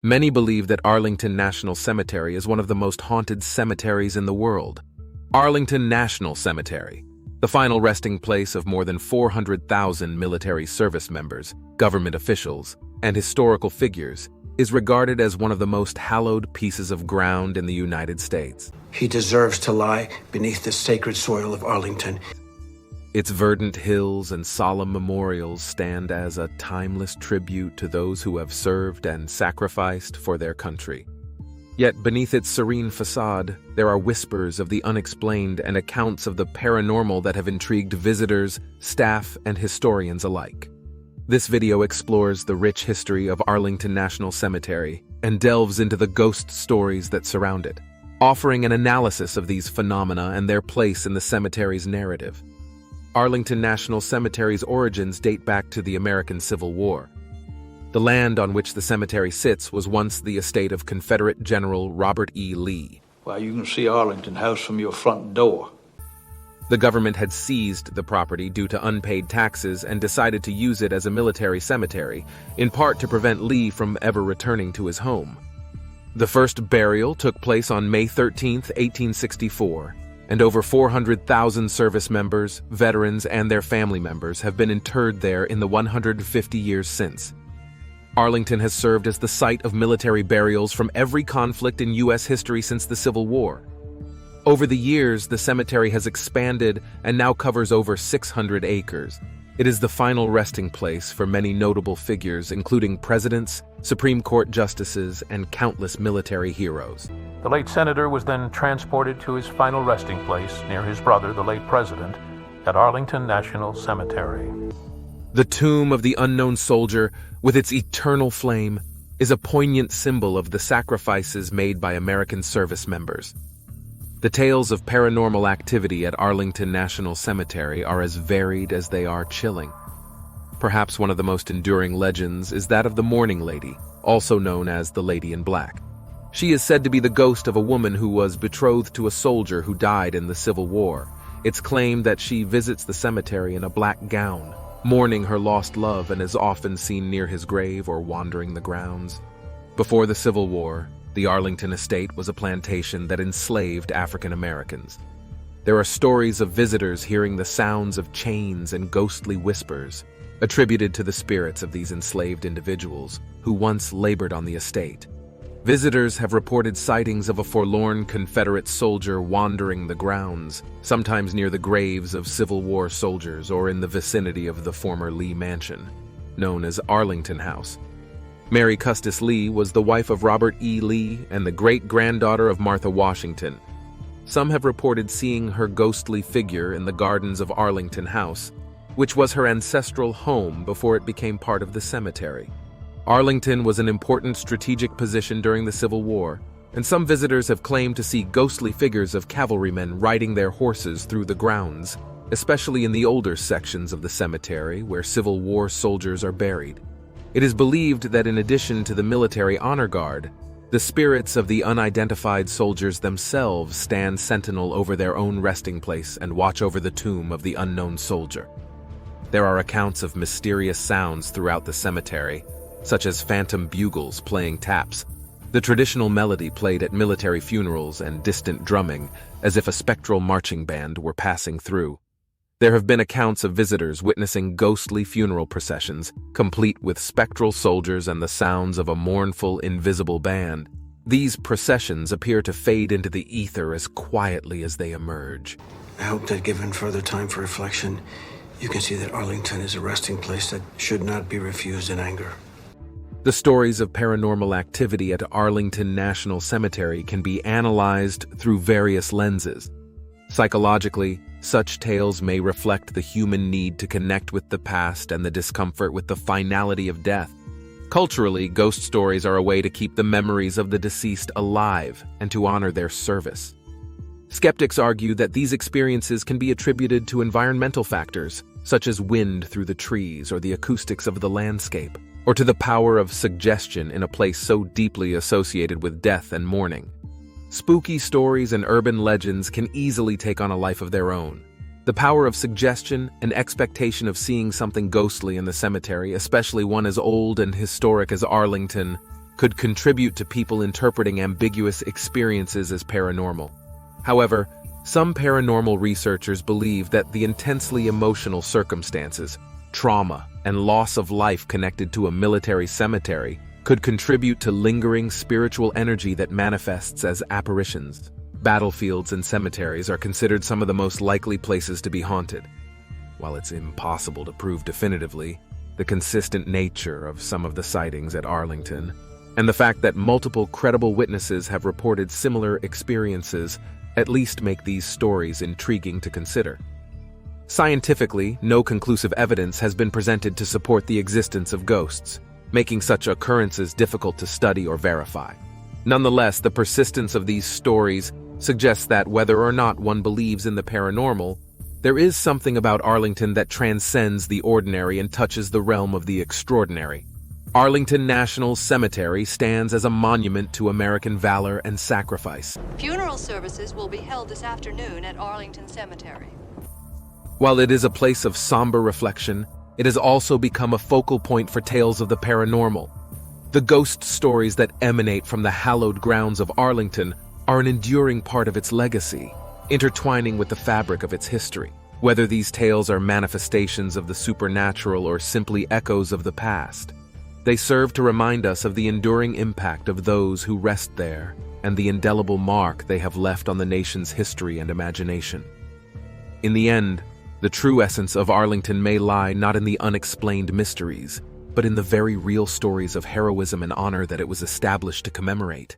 Many believe that Arlington National Cemetery is one of the most haunted cemeteries in the world. Arlington National Cemetery, the final resting place of more than 400,000 military service members, government officials, and historical figures, is regarded as one of the most hallowed pieces of ground in the United States. He deserves to lie beneath the sacred soil of Arlington. Its verdant hills and solemn memorials stand as a timeless tribute to those who have served and sacrificed for their country. Yet beneath its serene facade, there are whispers of the unexplained and accounts of the paranormal that have intrigued visitors, staff, and historians alike. This video explores the rich history of Arlington National Cemetery and delves into the ghost stories that surround it, offering an analysis of these phenomena and their place in the cemetery's narrative. Arlington National Cemetery's origins date back to the American Civil War. The land on which the cemetery sits was once the estate of Confederate General Robert E. Lee. Well, you can see Arlington House from your front door. The government had seized the property due to unpaid taxes and decided to use it as a military cemetery, in part to prevent Lee from ever returning to his home. The first burial took place on May 13, 1864. And over 400,000 service members, veterans, and their family members have been interred there in the 150 years since. Arlington has served as the site of military burials from every conflict in U.S. history since the Civil War. Over the years, the cemetery has expanded and now covers over 600 acres. It is the final resting place for many notable figures, including presidents, Supreme Court justices, and countless military heroes. The late senator was then transported to his final resting place near his brother, the late president, at Arlington National Cemetery. The tomb of the unknown soldier, with its eternal flame, is a poignant symbol of the sacrifices made by American service members. The tales of paranormal activity at Arlington National Cemetery are as varied as they are chilling. Perhaps one of the most enduring legends is that of the Mourning Lady, also known as the Lady in Black. She is said to be the ghost of a woman who was betrothed to a soldier who died in the Civil War. It's claimed that she visits the cemetery in a black gown, mourning her lost love, and is often seen near his grave or wandering the grounds. Before the Civil War, the Arlington estate was a plantation that enslaved African Americans. There are stories of visitors hearing the sounds of chains and ghostly whispers, attributed to the spirits of these enslaved individuals who once labored on the estate. Visitors have reported sightings of a forlorn Confederate soldier wandering the grounds, sometimes near the graves of Civil War soldiers or in the vicinity of the former Lee Mansion, known as Arlington House. Mary Custis Lee was the wife of Robert E. Lee and the great-granddaughter of Martha Washington. Some have reported seeing her ghostly figure in the gardens of Arlington House, which was her ancestral home before it became part of the cemetery. Arlington was an important strategic position during the Civil War, and some visitors have claimed to see ghostly figures of cavalrymen riding their horses through the grounds, especially in the older sections of the cemetery where Civil War soldiers are buried. It is believed that in addition to the military honor guard, the spirits of the unidentified soldiers themselves stand sentinel over their own resting place and watch over the tomb of the unknown soldier. There are accounts of mysterious sounds throughout the cemetery, such as phantom bugles playing taps, the traditional melody played at military funerals, and distant drumming, as if a spectral marching band were passing through. There have been accounts of visitors witnessing ghostly funeral processions, complete with spectral soldiers and the sounds of a mournful, invisible band. These processions appear to fade into the ether as quietly as they emerge. I hope that given further time for reflection, you can see that Arlington is a resting place that should not be refused in anger. The stories of paranormal activity at Arlington National Cemetery can be analyzed through various lenses. Psychologically, such tales may reflect the human need to connect with the past and the discomfort with the finality of death. Culturally, ghost stories are a way to keep the memories of the deceased alive and to honor their service. Skeptics argue that these experiences can be attributed to environmental factors, such as wind through the trees or the acoustics of the landscape, or to the power of suggestion in a place so deeply associated with death and mourning. Spooky stories and urban legends can easily take on a life of their own. The power of suggestion and expectation of seeing something ghostly in the cemetery, especially one as old and historic as Arlington, could contribute to people interpreting ambiguous experiences as paranormal. However, some paranormal researchers believe that the intensely emotional circumstances, trauma, and loss of life connected to a military cemetery could contribute to lingering spiritual energy that manifests as apparitions. Battlefields and cemeteries are considered some of the most likely places to be haunted. While it's impossible to prove definitively, the consistent nature of some of the sightings at Arlington, and the fact that multiple credible witnesses have reported similar experiences, at least make these stories intriguing to consider. Scientifically, no conclusive evidence has been presented to support the existence of ghosts, making such occurrences difficult to study or verify. Nonetheless, the persistence of these stories suggests that whether or not one believes in the paranormal, there is something about Arlington that transcends the ordinary and touches the realm of the extraordinary. Arlington National Cemetery stands as a monument to American valor and sacrifice. Funeral services will be held this afternoon at Arlington Cemetery. While it is a place of somber reflection, it has also become a focal point for tales of the paranormal. The ghost stories that emanate from the hallowed grounds of Arlington are an enduring part of its legacy, intertwining with the fabric of its history. Whether these tales are manifestations of the supernatural or simply echoes of the past, they serve to remind us of the enduring impact of those who rest there and the indelible mark they have left on the nation's history and imagination. In the end, the true essence of Arlington may lie not in the unexplained mysteries, but in the very real stories of heroism and honor that it was established to commemorate.